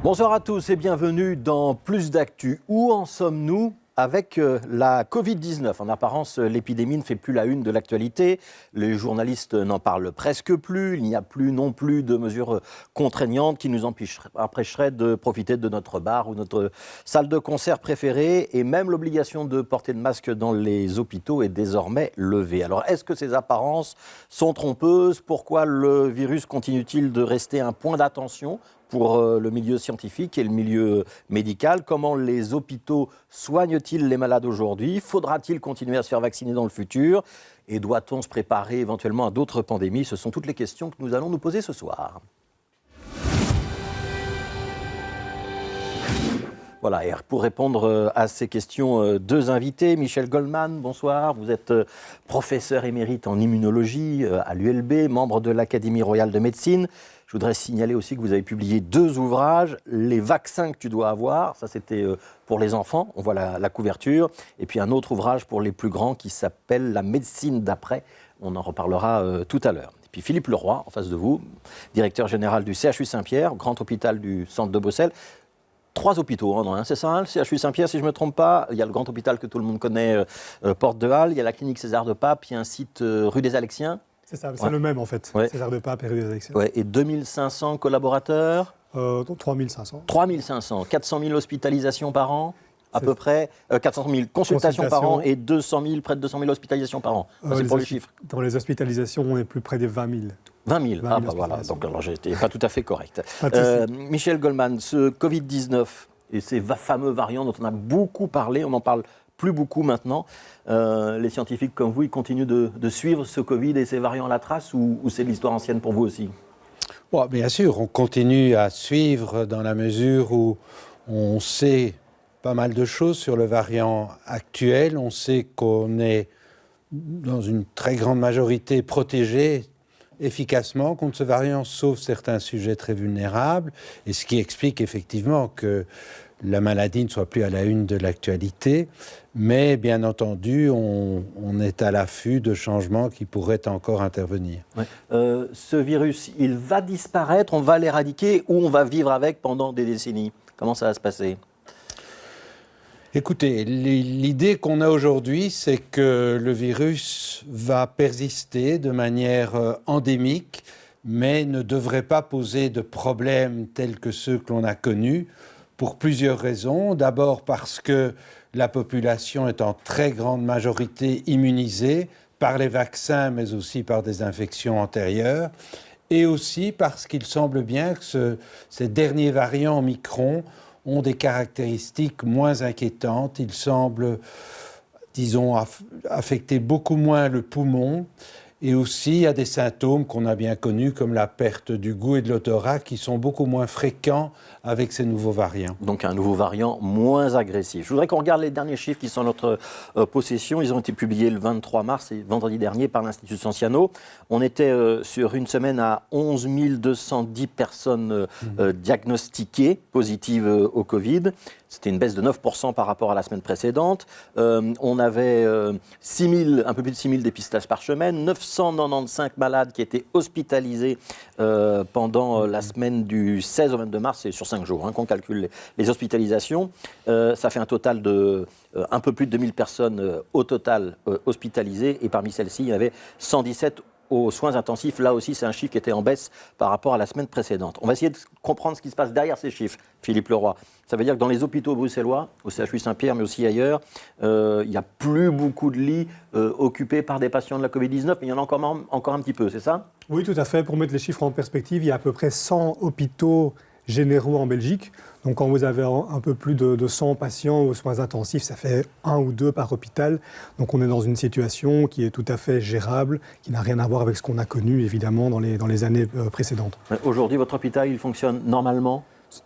Bonsoir à tous et bienvenue dans Plus d'actu. Où en sommes-nous avec la Covid-19 ? En apparence, l'épidémie ne fait plus la une de l'actualité. Les journalistes n'en parlent presque plus. Il n'y a plus non plus de mesures contraignantes qui nous empêcheraient de profiter de notre bar ou notre salle de concert préférée. Et même l'obligation de porter le masque dans les hôpitaux est désormais levée. Alors, est-ce que ces apparences sont trompeuses ? Pourquoi le virus continue-t-il de rester un point d'attention pour le milieu scientifique et le milieu médical? Comment les hôpitaux soignent-ils les malades aujourd'hui ? Faudra-t-il continuer à se faire vacciner dans le futur ? Et doit-on se préparer éventuellement à d'autres pandémies ? Ce sont toutes les questions que nous allons nous poser ce soir. Voilà, et pour répondre à ces questions, deux invités. Michel Goldman, bonsoir. Vous êtes professeur émérite en immunologie à l'ULB, membre de l'Académie royale de médecine. Je voudrais signaler aussi que vous avez publié 2 ouvrages, Les vaccins que tu dois avoir, ça c'était pour les enfants, on voit la couverture, et puis un autre ouvrage pour les plus grands qui s'appelle La médecine d'après, on en reparlera tout à l'heure. Et puis Philippe Leroy, en face de vous, directeur général du CHU Saint-Pierre, grand hôpital du centre de Bruxelles. 3 hôpitaux, hein, c'est ça, le CHU Saint-Pierre, si je ne me trompe pas. Il y a le grand hôpital que tout le monde connaît, Porte de Halle, il y a la clinique César de Pape, il y a un site rue des Alexiens. C'est ça, c'est le même en fait, César de Pape et rue des Alexiens. Ouais, et 2500 collaborateurs 3500. 3500, 400 000 hospitalisations par an à peu près, 400 000 consultations par an et 200 000, près de 200 000 hospitalisations par an. C'est pour les chiffres. Dans les hospitalisations, on est plus près des 20 000. 20 000, ah bah voilà, donc alors j'étais pas tout à fait correct. Michel Goldman, ce Covid-19 et ces fameux variants dont on a beaucoup parlé, on n'en parle plus beaucoup maintenant. Les scientifiques comme vous, ils continuent de suivre ce Covid et ces variants à la trace ou c'est l'histoire ancienne pour vous aussi ? Bon, bien sûr, on continue à suivre dans la mesure où on sait pas mal de choses sur le variant actuel. On sait qu'on est dans une très grande majorité protégé efficacement contre ce variant, sauf certains sujets très vulnérables, et ce qui explique effectivement que la maladie ne soit plus à la une de l'actualité, mais bien entendu, on est à l'affût de changements qui pourraient encore intervenir. Ouais. Ce virus, il va disparaître, on va l'éradiquer ou on va vivre avec pendant des décennies ? Comment ça va se passer ? Écoutez, l'idée qu'on a aujourd'hui, c'est que le virus va persister de manière endémique, mais ne devrait pas poser de problèmes tels que ceux que l'on a connus, pour plusieurs raisons. D'abord parce que la population est en très grande majorité immunisée par les vaccins, mais aussi par des infections antérieures, et aussi parce qu'il semble bien que ces derniers variants Omicron ont des caractéristiques moins inquiétantes. Ils semblent, disons, affecter beaucoup moins le poumon. Et aussi, il y a des symptômes qu'on a bien connus, comme la perte du goût et de l'odorat, qui sont beaucoup moins fréquents avec ces nouveaux variants. Donc un nouveau variant moins agressif. Je voudrais qu'on regarde les derniers chiffres qui sont en notre possession. Ils ont été publiés le 23 mars, et vendredi dernier, par l'Institut Scientiano. On était sur une semaine à 11 210 personnes diagnostiquées positives au Covid. C'était une baisse de 9% par rapport à la semaine précédente. On avait un peu plus de 6 000 dépistages par semaine, 995 malades qui étaient hospitalisés pendant la semaine du 16 au 22 mars, c'est sur 5 jours qu'on calcule les hospitalisations. Ça fait un total de un peu plus de 2000 personnes au total hospitalisées, et parmi celles-ci, il y avait 117 aux soins intensifs. Là aussi, c'est un chiffre qui était en baisse par rapport à la semaine précédente. On va essayer de comprendre ce qui se passe derrière ces chiffres, Philippe Leroy. Ça veut dire que dans les hôpitaux bruxellois, au CHU Saint-Pierre, mais aussi ailleurs, il n'y a plus beaucoup de lits occupés par des patients de la Covid-19, mais il y en a encore un petit peu, c'est ça ? Oui, tout à fait. Pour mettre les chiffres en perspective, il y a à peu près 100 hôpitaux généraux en Belgique. Donc quand vous avez un peu plus de 100 patients aux soins intensifs, ça fait 1 ou 2 par hôpital. Donc on est dans une situation qui est tout à fait gérable, qui n'a rien à voir avec ce qu'on a connu évidemment dans les années précédentes. Aujourd'hui, votre hôpital, il fonctionne normalement ?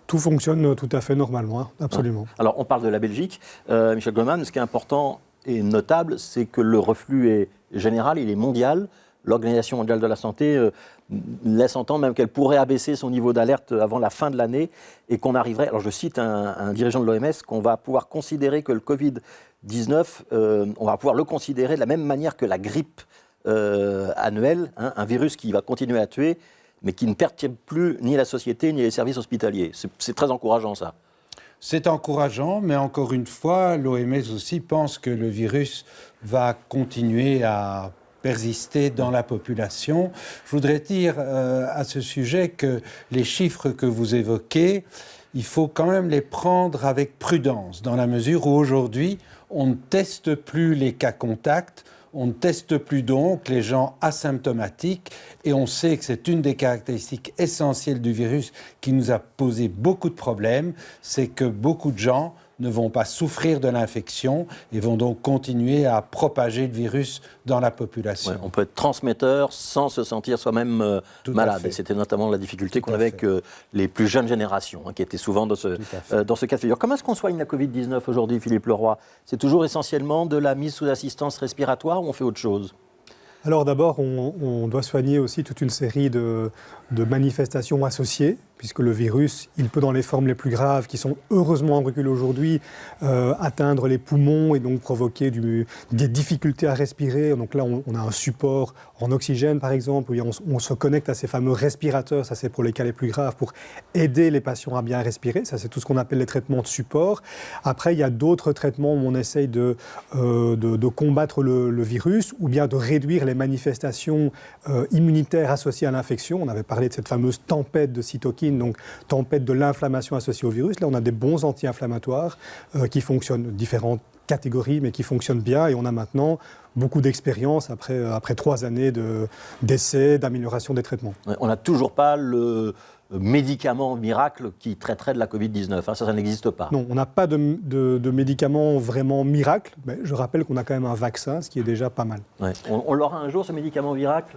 Tout fonctionne tout à fait normalement, absolument. Alors on parle de la Belgique. Michel Goldman, ce qui est important et notable, c'est que le reflux est général, il est mondial. L'Organisation mondiale de la santé laisse entendre même qu'elle pourrait abaisser son niveau d'alerte avant la fin de l'année et qu'on arriverait, alors je cite un dirigeant de l'OMS, qu'on va pouvoir considérer que le Covid-19, on va pouvoir le considérer de la même manière que la grippe annuelle, un virus qui va continuer à tuer, mais qui ne perturbe plus ni la société ni les services hospitaliers. C'est très encourageant ça. C'est encourageant, mais encore une fois, l'OMS aussi pense que le virus va continuer à persister dans la population. Je voudrais dire à ce sujet que les chiffres que vous évoquez, il faut quand même les prendre avec prudence, dans la mesure où aujourd'hui, on ne teste plus les cas contacts, on ne teste plus donc les gens asymptomatiques, et on sait que c'est une des caractéristiques essentielles du virus qui nous a posé beaucoup de problèmes, c'est que beaucoup de gens ne vont pas souffrir de l'infection et vont donc continuer à propager le virus dans la population. Ouais, on peut être transmetteur sans se sentir soi-même malade. Et c'était notamment la difficulté qu'on avait avec les plus jeunes générations, qui étaient souvent dans ce cas de figure. Comment est-ce qu'on soigne la Covid-19 aujourd'hui, Philippe Leroy? C'est toujours essentiellement de la mise sous assistance respiratoire ou on fait autre chose? Alors d'abord, on doit soigner aussi toute une série de manifestations associées, puisque le virus, il peut dans les formes les plus graves, qui sont heureusement en recul aujourd'hui, atteindre les poumons et donc provoquer des difficultés à respirer. Donc là, on a un support en oxygène, par exemple, où on se connecte à ces fameux respirateurs, ça c'est pour les cas les plus graves, pour aider les patients à bien respirer. Ça, c'est tout ce qu'on appelle les traitements de support. Après, il y a d'autres traitements où on essaye de combattre le virus, ou bien de réduire les manifestations immunitaires associées à l'infection. On avait parlé de cette fameuse tempête de cytokines, donc tempête de l'inflammation associée au virus. Là, on a des bons anti-inflammatoires qui fonctionnent, différentes catégories, mais qui fonctionnent bien. Et on a maintenant beaucoup d'expérience après 3 années d'essais, d'amélioration des traitements. On n'a toujours pas le médicament miracle qui traiterait de la Covid-19. Ça n'existe pas. Non, on n'a pas de médicament vraiment miracle. Mais je rappelle qu'on a quand même un vaccin, ce qui est déjà pas mal. Ouais. On l'aura un jour, ce médicament miracle,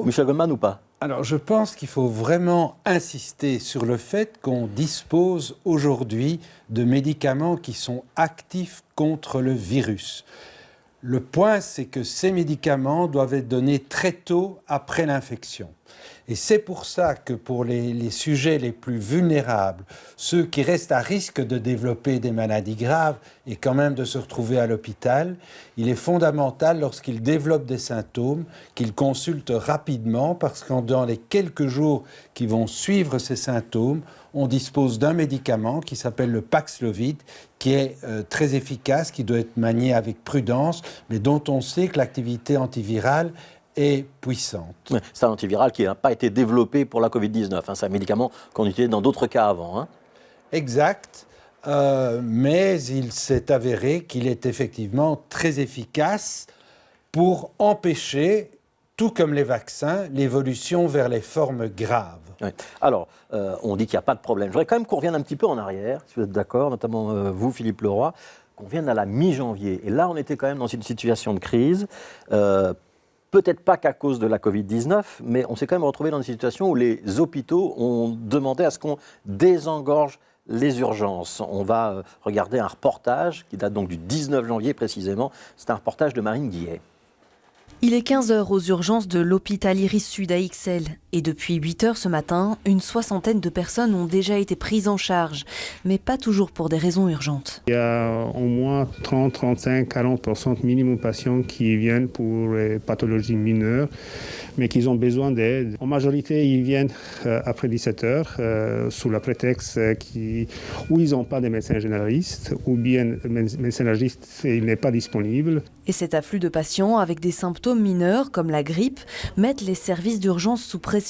Michel Goldman, ou pas? Alors, je pense qu'il faut vraiment insister sur le fait qu'on dispose aujourd'hui de médicaments qui sont actifs contre le virus. Le point, c'est que ces médicaments doivent être donnés très tôt après l'infection. Et c'est pour ça que pour les sujets les plus vulnérables, ceux qui restent à risque de développer des maladies graves et quand même de se retrouver à l'hôpital, il est fondamental, lorsqu'ils développent des symptômes, qu'ils consultent rapidement, parce que dans les quelques jours qui vont suivre ces symptômes, on dispose d'un médicament qui s'appelle le Paxlovid, qui est très efficace, qui doit être manié avec prudence, mais dont on sait que l'activité antivirale est puissante. C'est un antiviral qui n'a pas été développé pour la Covid-19. C'est un médicament qu'on utilisait dans d'autres cas avant. Exact, mais il s'est avéré qu'il est effectivement très efficace pour empêcher, tout comme les vaccins, l'évolution vers les formes graves. Oui. Alors, on dit qu'il n'y a pas de problème. Je voudrais quand même qu'on revienne un petit peu en arrière, si vous êtes d'accord, notamment vous, Philippe Leroy, qu'on vienne à la mi-janvier. Et là, on était quand même dans une situation de crise. Peut-être pas qu'à cause de la Covid-19, mais on s'est quand même retrouvé dans une situation où les hôpitaux ont demandé à ce qu'on désengorge les urgences. On va regarder un reportage qui date donc du 19 janvier précisément. C'est un reportage de Marine Guillet. Il est 15h aux urgences de l'hôpital Iris Sud à Ixelles. Et depuis 8h ce matin, une 60aine de personnes ont déjà été prises en charge, mais pas toujours pour des raisons urgentes. Il y a au moins 30, 35, 40% minimum de patients qui viennent pour les pathologies mineures, mais qui ont besoin d'aide. En majorité, ils viennent après 17h, sous le prétexte où ils n'ont pas de médecin généraliste, ou bien le médecin généraliste n'est pas disponible. Et cet afflux de patients avec des symptômes mineurs, comme la grippe, mettent les services d'urgence sous pression.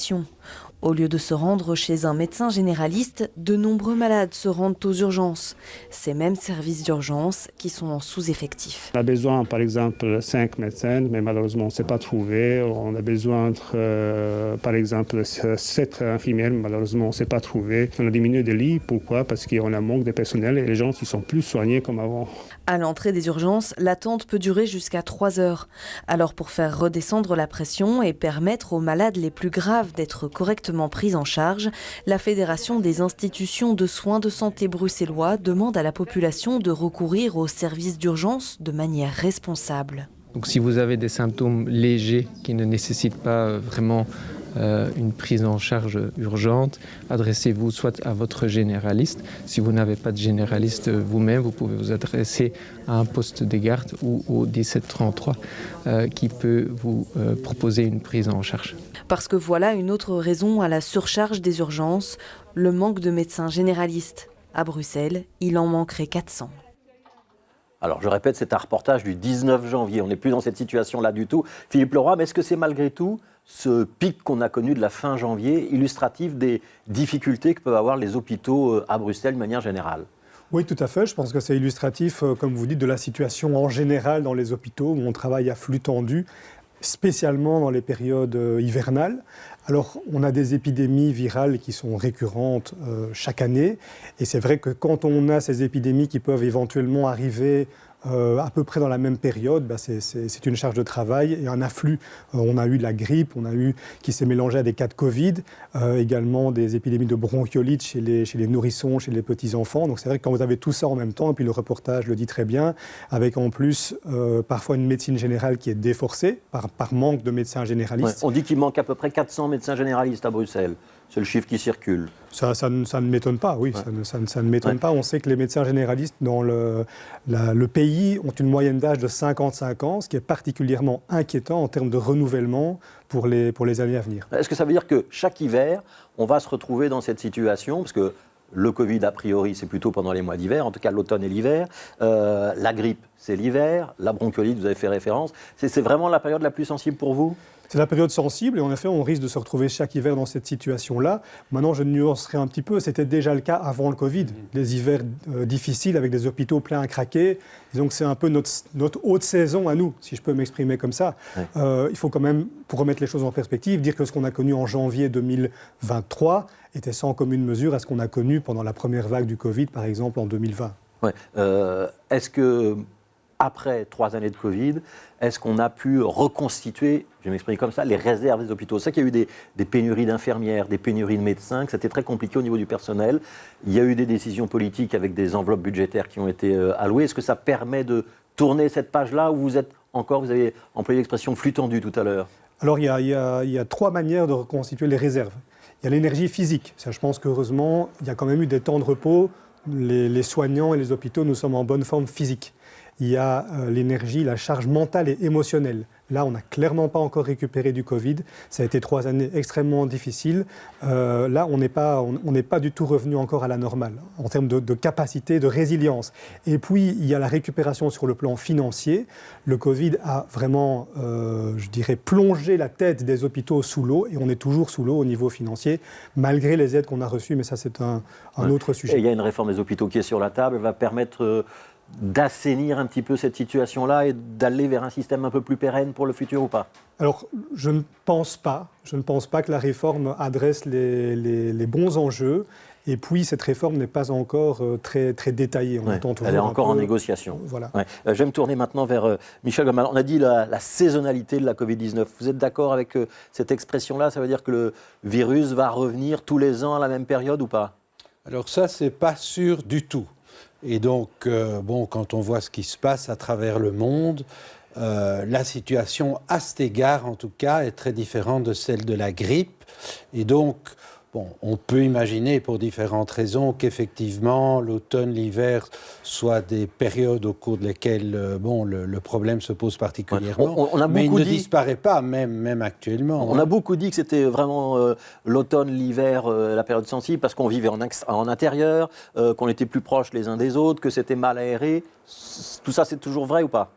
Au lieu de se rendre chez un médecin généraliste, de nombreux malades se rendent aux urgences. Ces mêmes services d'urgence qui sont en sous-effectif. On a besoin, par exemple, 5 médecins, mais malheureusement, on ne s'est pas trouvé. On a besoin, par exemple, 7 infirmières, mais malheureusement, on ne s'est pas trouvé. On a diminué des lits. Pourquoi? Parce qu'on a un manque de personnel et les gens ne sont plus soignés comme avant. À l'entrée des urgences, l'attente peut durer jusqu'à 3 heures. Alors pour faire redescendre la pression et permettre aux malades les plus graves d'être correctement pris en charge, la Fédération des institutions de soins de santé bruxellois demande à la population de recourir aux services d'urgence de manière responsable. Donc si vous avez des symptômes légers qui ne nécessitent pas vraiment une prise en charge urgente, adressez-vous soit à votre généraliste. Si vous n'avez pas de généraliste vous-même, vous pouvez vous adresser à un poste de garde ou au 1733 qui peut vous proposer une prise en charge. Parce que voilà une autre raison à la surcharge des urgences, le manque de médecins généralistes. À Bruxelles, il en manquerait 400. Alors, je répète, c'est un reportage du 19 janvier. On n'est plus dans cette situation-là du tout. Philippe Leroy, mais est-ce que c'est malgré tout ce pic qu'on a connu de la fin janvier illustratif des difficultés que peuvent avoir les hôpitaux à Bruxelles de manière générale ? Oui, tout à fait. Je pense que c'est illustratif, comme vous dites, de la situation en général dans les hôpitaux où on travaille à flux tendu, spécialement dans les périodes hivernales. Alors, on a des épidémies virales qui sont récurrentes chaque année. Et c'est vrai que quand on a ces épidémies qui peuvent éventuellement arriver à peu près dans la même période, c'est une charge de travail et un afflux. On a eu de la grippe, qui s'est mélangé à des cas de Covid, également des épidémies de bronchiolite chez les nourrissons, chez les petits-enfants. Donc c'est vrai que quand vous avez tout ça en même temps, et puis le reportage le dit très bien, avec en plus parfois une médecine générale qui est déforcée par manque de médecins généralistes. Ouais, on dit qu'il manque à peu près 400 médecins généralistes à Bruxelles. C'est le chiffre qui circule. Ça ne m'étonne pas, oui, ouais. ça ne m'étonne pas. On sait que les médecins généralistes dans le pays ont une moyenne d'âge de 55 ans, ce qui est particulièrement inquiétant en termes de renouvellement pour les années à venir. Est-ce que ça veut dire que chaque hiver, on va se retrouver dans cette situation, parce que le Covid, a priori, c'est plutôt pendant les mois d'hiver, en tout cas l'automne et l'hiver. La grippe, c'est l'hiver. La bronchiolite, vous avez fait référence. C'est vraiment la période la plus sensible pour vous ? C'est la période sensible et en effet, on risque de se retrouver chaque hiver dans cette situation-là. Maintenant, je nuancerai un petit peu. C'était déjà le cas avant le Covid. Des hivers difficiles avec des hôpitaux pleins à craquer. Disons que c'est un peu notre haute saison à nous, si je peux m'exprimer comme ça. Ouais. Il faut quand même, pour remettre les choses en perspective, dire que ce qu'on a connu en janvier 2023 était sans commune mesure à ce qu'on a connu pendant la première vague du Covid, par exemple, en 2020. Ouais. Est-ce que après 3 années de Covid, est-ce qu'on a pu reconstituer, je vais m'exprimer comme ça, les réserves des hôpitaux ? C'est ça qu'il y a eu des pénuries d'infirmières, des pénuries de médecins, que c'était très compliqué au niveau du personnel. Il y a eu des décisions politiques avec des enveloppes budgétaires qui ont été allouées. Est-ce que ça permet de tourner cette page-là où vous avez employé l'expression flux tendu tout à l'heure ? Alors il y a 3 manières de reconstituer les réserves. Il y a l'énergie physique. Ça, je pense qu'heureusement, il y a quand même eu des temps de repos. Les soignants et les hôpitaux, nous sommes en bonne forme physique. Il y a l'énergie, la charge mentale et émotionnelle. Là, on n'a clairement pas encore récupéré du Covid. Ça a été 3 années extrêmement difficiles. Là, on n'est pas du tout revenu encore à la normale en termes de capacité, de résilience. Et puis, il y a la récupération sur le plan financier. Le Covid a vraiment, je dirais, plongé la tête des hôpitaux sous l'eau. Et on est toujours sous l'eau au niveau financier, malgré les aides qu'on a reçues. Mais ça, c'est un autre sujet. Et il y a une réforme des hôpitaux qui est sur la table. Elle va permettre d'assainir un petit peu cette situation-là et d'aller vers un système un peu plus pérenne pour le futur ou pas ? Alors, je ne pense pas que la réforme adresse les bons enjeux. Et puis, cette réforme n'est pas encore très détaillée. On entend toujours elle est encore en négociation. Voilà. Ouais. Je vais me tourner maintenant vers Michel Gomal. On a dit la saisonnalité de la Covid-19. Vous êtes d'accord avec cette expression-là ? Ça veut dire que le virus va revenir tous les ans à la même période ou pas ? Alors ça, c'est pas sûr du tout. Et donc, quand on voit ce qui se passe à travers le monde, la situation, à cet égard en tout cas, est très différente de celle de la grippe. Et donc, on peut imaginer pour différentes raisons qu'effectivement, l'automne, l'hiver soient des périodes au cours de lesquelles le problème se pose particulièrement. Mais il ne disparaît pas, même actuellement. On a beaucoup dit que c'était vraiment l'automne, l'hiver, la période sensible, parce qu'on vivait en intérieur, qu'on était plus proches les uns des autres, que c'était mal aéré. Tout ça, c'est toujours vrai ou pas ?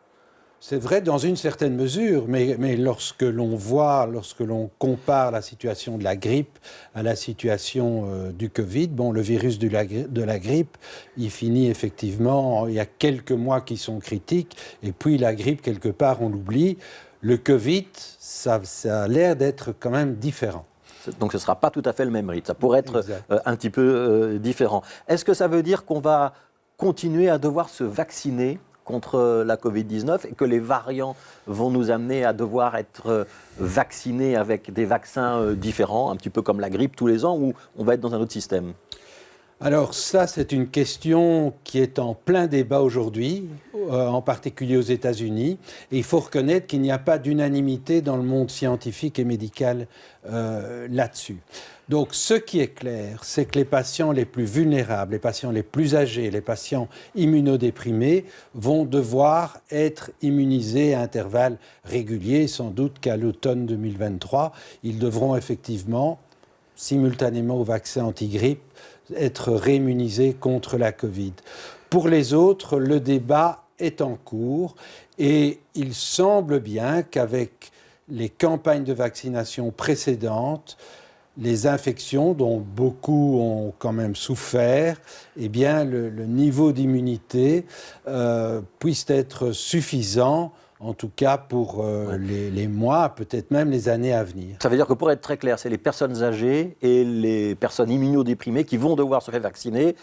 C'est vrai dans une certaine mesure, mais lorsque l'on compare la situation de la grippe à la situation du Covid, le virus de la grippe, il finit effectivement, il y a quelques mois qui sont critiques, et puis la grippe, quelque part, on l'oublie. Le Covid, ça a l'air d'être quand même différent. Donc ce ne sera pas tout à fait le même rythme, ça pourrait être un petit peu différent. Est-ce que ça veut dire qu'on va continuer à devoir se vacciner contre la Covid-19 et que les variants vont nous amener à devoir être vaccinés avec des vaccins différents, un petit peu comme la grippe tous les ans, ou on va être dans un autre système ? Alors ça, c'est une question qui est en plein débat aujourd'hui, en particulier aux États-Unis. Et il faut reconnaître qu'il n'y a pas d'unanimité dans le monde scientifique et médical là-dessus. Donc ce qui est clair, c'est que les patients les plus vulnérables, les patients les plus âgés, les patients immunodéprimés vont devoir être immunisés à intervalles réguliers. Sans doute qu'à l'automne 2023, ils devront effectivement, simultanément au vaccin anti-grippe, être réimmunisés contre la Covid. Pour les autres, le débat est en cours et il semble bien qu'avec les campagnes de vaccination précédentes, les infections dont beaucoup ont quand même souffert, eh bien le niveau d'immunité puisse être suffisant, en tout cas pour les mois, peut-être même les années à venir. Ça veut dire que pour être très clair, c'est les personnes âgées et les personnes immunodéprimées qui vont devoir se faire vacciner.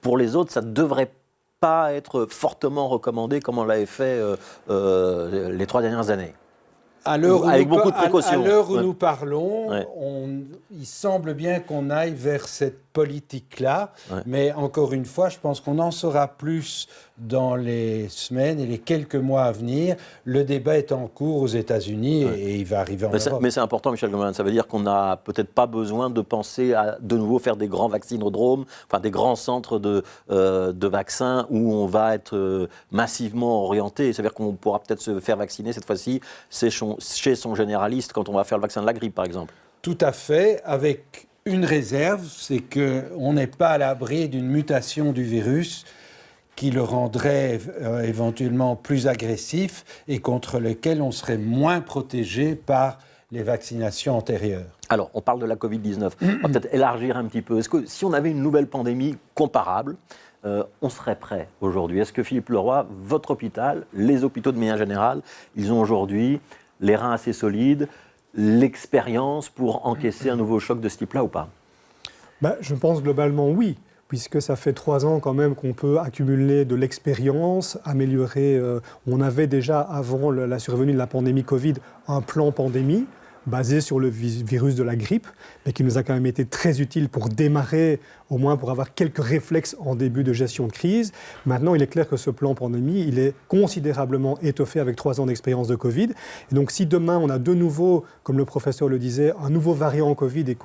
Pour les autres, ça ne devrait pas être fortement recommandé comme on l'avait fait les 3 dernières années. Avec beaucoup de précautions. À l'heure où nous parlons, il semble bien qu'on aille vers cette politique-là, mais encore une fois, je pense qu'on en saura plus dans les semaines et les quelques mois à venir. Le débat est en cours aux États-Unis et il va arriver en Europe. Mais c'est important, Michel Goldman, ça veut dire qu'on n'a peut-être pas besoin de penser à de nouveau faire des grands vaccinodromes, enfin des grands centres de vaccins où on va être massivement orienté. Ça veut dire qu'on pourra peut-être se faire vacciner cette fois-ci chez son généraliste quand on va faire le vaccin de la grippe, par exemple. Tout à fait, avec une réserve, c'est qu'on n'est pas à l'abri d'une mutation du virus qui le rendrait éventuellement plus agressif et contre lequel on serait moins protégé par les vaccinations antérieures. Alors, on parle de la Covid-19. On va peut-être élargir un petit peu. Est-ce que si on avait une nouvelle pandémie comparable, on serait prêt aujourd'hui? Est-ce que Philippe Leroy, votre hôpital, les hôpitaux de manière générale, ils ont aujourd'hui les reins assez solides, l'expérience pour encaisser un nouveau choc de ce type-là ou pas? Je pense globalement oui, puisque ça fait 3 ans quand même qu'on peut accumuler de l'expérience, améliorer. On avait déjà, avant la survenue de la pandémie Covid, un plan pandémie basé sur le virus de la grippe, mais qui nous a quand même été très utile pour démarrer, au moins pour avoir quelques réflexes en début de gestion de crise. Maintenant, il est clair que ce plan pandémie, il est considérablement étoffé avec 3 ans d'expérience de Covid. Et donc, si demain, on a de nouveau, comme le professeur le disait, un nouveau variant Covid et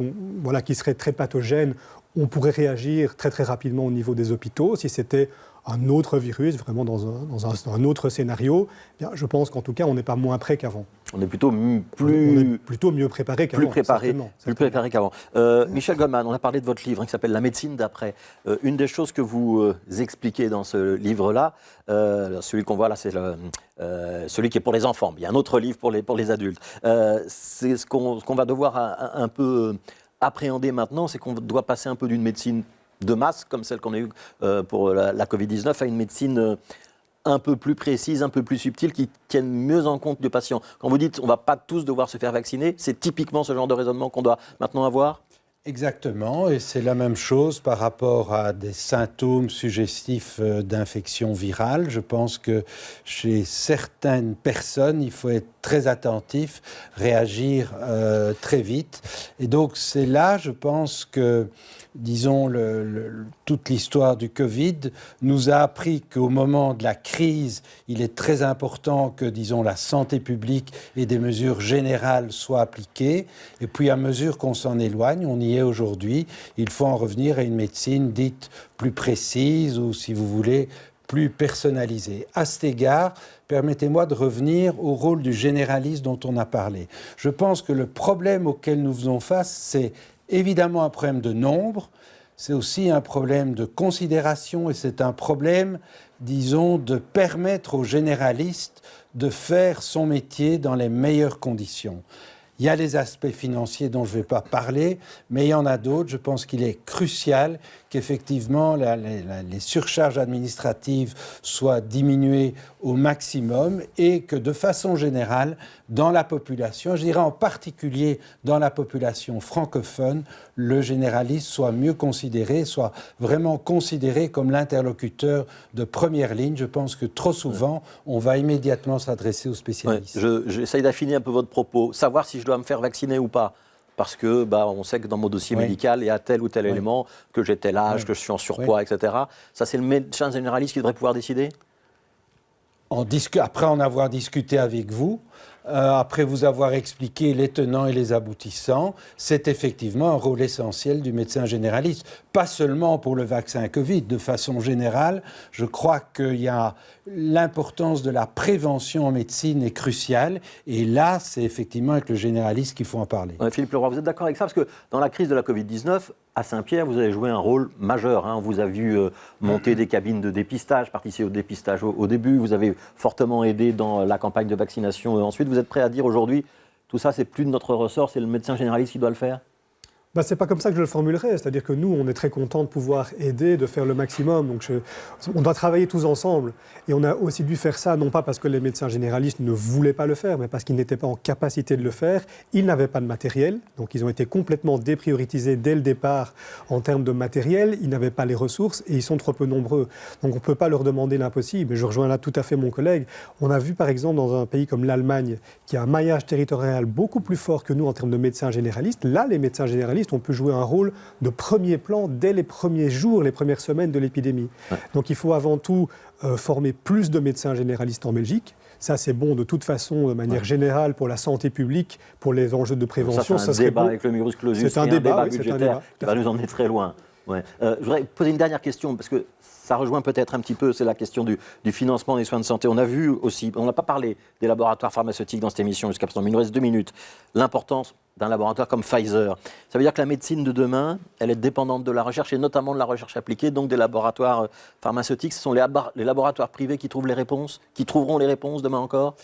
qui serait très pathogène, on pourrait réagir très très rapidement au niveau des hôpitaux. Si c'était un autre virus, vraiment dans un autre scénario, bien, je pense qu'en tout cas, on n'est pas moins prêt qu'avant. On est plutôt mieux préparé qu'avant. Plus préparé qu'avant. Michel Goldman, on a parlé de votre livre qui s'appelle « La médecine d'après ». Une des choses que vous expliquez dans ce livre-là, celui qu'on voit là, c'est celui qui est pour les enfants. Il y a un autre livre pour les adultes. C'est ce qu'on va devoir un peu appréhender maintenant, c'est qu'on doit passer un peu d'une médecine de masse, comme celle qu'on a eue pour la Covid-19, à une médecine un peu plus précise, un peu plus subtile, qui tienne mieux en compte du patient. Quand vous dites on ne va pas tous devoir se faire vacciner, c'est typiquement ce genre de raisonnement qu'on doit maintenant avoir? Exactement, et c'est la même chose par rapport à des symptômes suggestifs d'infection virale. Je pense que chez certaines personnes, il faut être très attentif, réagir très vite. Et donc c'est là, je pense que, disons, toute l'histoire du Covid nous a appris qu'au moment de la crise, il est très important que, disons, la santé publique et des mesures générales soient appliquées. Et puis, à mesure qu'on s'en éloigne, on y est aujourd'hui, il faut en revenir à une médecine dite plus précise ou, si vous voulez, plus personnalisée. À cet égard, permettez-moi de revenir au rôle du généraliste dont on a parlé. Je pense que le problème auquel nous faisons face, c'est évidemment un problème de nombre, c'est aussi un problème de considération et c'est un problème, disons, de permettre aux généralistes de faire son métier dans les meilleures conditions. Il y a les aspects financiers dont je ne vais pas parler, mais il y en a d'autres. Je pense qu'il est crucial qu'effectivement les surcharges administratives soient diminuées au maximum et que de façon générale, dans la population, je dirais en particulier dans la population francophone, le généraliste soit mieux considéré, soit vraiment considéré comme l'interlocuteur de première ligne. Je pense que trop souvent, on va immédiatement s'adresser aux spécialistes. J'essaye d'affiner un peu votre propos, savoir si je dois me faire vacciner ou pas parce que on sait que dans mon dossier médical, il y a tel ou tel élément, que j'ai tel âge, que je suis en surpoids, etc. Ça, c'est le médecin généraliste qui devrait pouvoir décider ? Après en avoir discuté avec vous, après vous avoir expliqué les tenants et les aboutissants, c'est effectivement un rôle essentiel du médecin généraliste. Pas seulement pour le vaccin Covid, de façon générale, je crois qu'il y a l'importance de la prévention en médecine est cruciale. Et là, c'est effectivement avec le généraliste qu'il faut en parler. Philippe Leroy, vous êtes d'accord avec ça ? Parce que dans la crise de la Covid-19, à Saint-Pierre, vous avez joué un rôle majeur. On vous a vu monter des cabines de dépistage, participer au dépistage au début. Vous avez fortement aidé dans la campagne de vaccination. Ensuite, vous êtes prêt à dire aujourd'hui, tout ça, c'est plus de notre ressort, c'est le médecin généraliste qui doit le faire ? C'est pas comme ça que je le formulerai. C'est-à-dire que nous, on est très contents de pouvoir aider, de faire le maximum. Donc on doit travailler tous ensemble. Et on a aussi dû faire ça, non pas parce que les médecins généralistes ne voulaient pas le faire, mais parce qu'ils n'étaient pas en capacité de le faire. Ils n'avaient pas de matériel. Donc ils ont été complètement déprioritisés dès le départ en termes de matériel. Ils n'avaient pas les ressources et ils sont trop peu nombreux. Donc on ne peut pas leur demander l'impossible. Et je rejoins là tout à fait mon collègue. On a vu par exemple dans un pays comme l'Allemagne, qui a un maillage territorial beaucoup plus fort que nous en termes de médecins généralistes. Là, les médecins généralistes, on peut jouer un rôle de premier plan dès les premiers jours, les premières semaines de l'épidémie. Ouais. Donc il faut avant tout former plus de médecins généralistes en Belgique. Ça, c'est bon de toute façon, de manière générale, pour la santé publique, pour les enjeux de prévention. Ça, c'est un débat avec le virus clausus, c'est un débat budgétaire qui va nous emmener très loin. Ouais. Je voudrais poser une dernière question, parce que ça rejoint peut-être un petit peu, c'est la question du financement des soins de santé. On a vu aussi, on n'a pas parlé des laboratoires pharmaceutiques dans cette émission jusqu'à présent, mais il nous reste 2 minutes. L'importance d'un laboratoire comme Pfizer. Ça veut dire que la médecine de demain, elle est dépendante de la recherche, et notamment de la recherche appliquée, donc des laboratoires pharmaceutiques. Ce sont les laboratoires privés qui trouvent les réponses, qui trouveront les réponses demain encore ?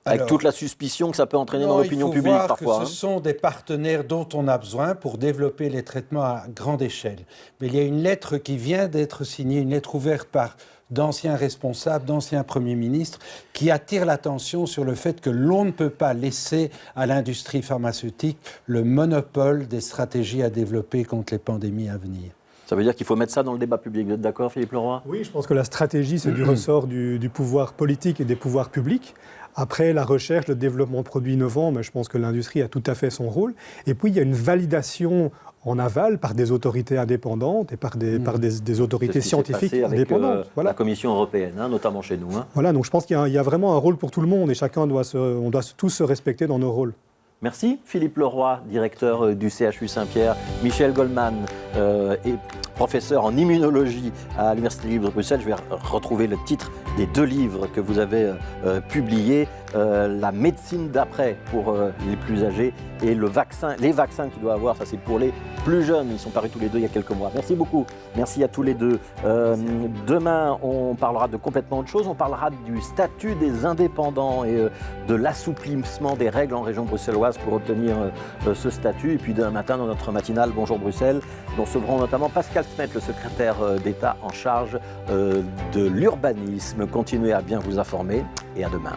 Avec toute la suspicion que ça peut entraîner dans l'opinion publique parfois. Il faut voir que ce sont des partenaires dont on a besoin pour développer les traitements à grande échelle. Mais il y a une lettre qui vient d'être signée, une lettre ouverte par d'anciens responsables, d'anciens premiers ministres, qui attire l'attention sur le fait que l'on ne peut pas laisser à l'industrie pharmaceutique le monopole des stratégies à développer contre les pandémies à venir. Ça veut dire qu'il faut mettre ça dans le débat public. Vous êtes d'accord, Philippe Leroy ? Oui, je pense que la stratégie, c'est du ressort du pouvoir politique et des pouvoirs publics. Après, la recherche, le développement de produits innovants, je pense que l'industrie a tout à fait son rôle. Et puis, il y a une validation en aval par des autorités indépendantes et par des autorités scientifiques indépendantes. Voilà. La Commission européenne, notamment chez nous. Voilà, donc je pense qu'il y a vraiment un rôle pour tout le monde et chacun on doit tous se respecter dans nos rôles. Merci Philippe Leroy, directeur du CHU Saint-Pierre, Michel Goldman, et professeur en immunologie à l'Université libre de Bruxelles. Je vais retrouver le titre des 2 livres que vous avez publiés, La médecine d'après pour les plus âgés et les vaccins que tu dois avoir, ça c'est pour les plus jeunes. Ils sont parus tous les 2 il y a quelques mois. Merci beaucoup, merci à tous les 2. Demain, on parlera de complètement autre chose. On parlera du statut des indépendants et de l'assouplissement des règles en région bruxelloise pour obtenir ce statut. Et puis demain matin, dans notre matinale Bonjour Bruxelles, nous recevrons notamment Pascal Smet, le secrétaire d'État en charge de l'urbanisme. Continuez à bien vous informer et à demain.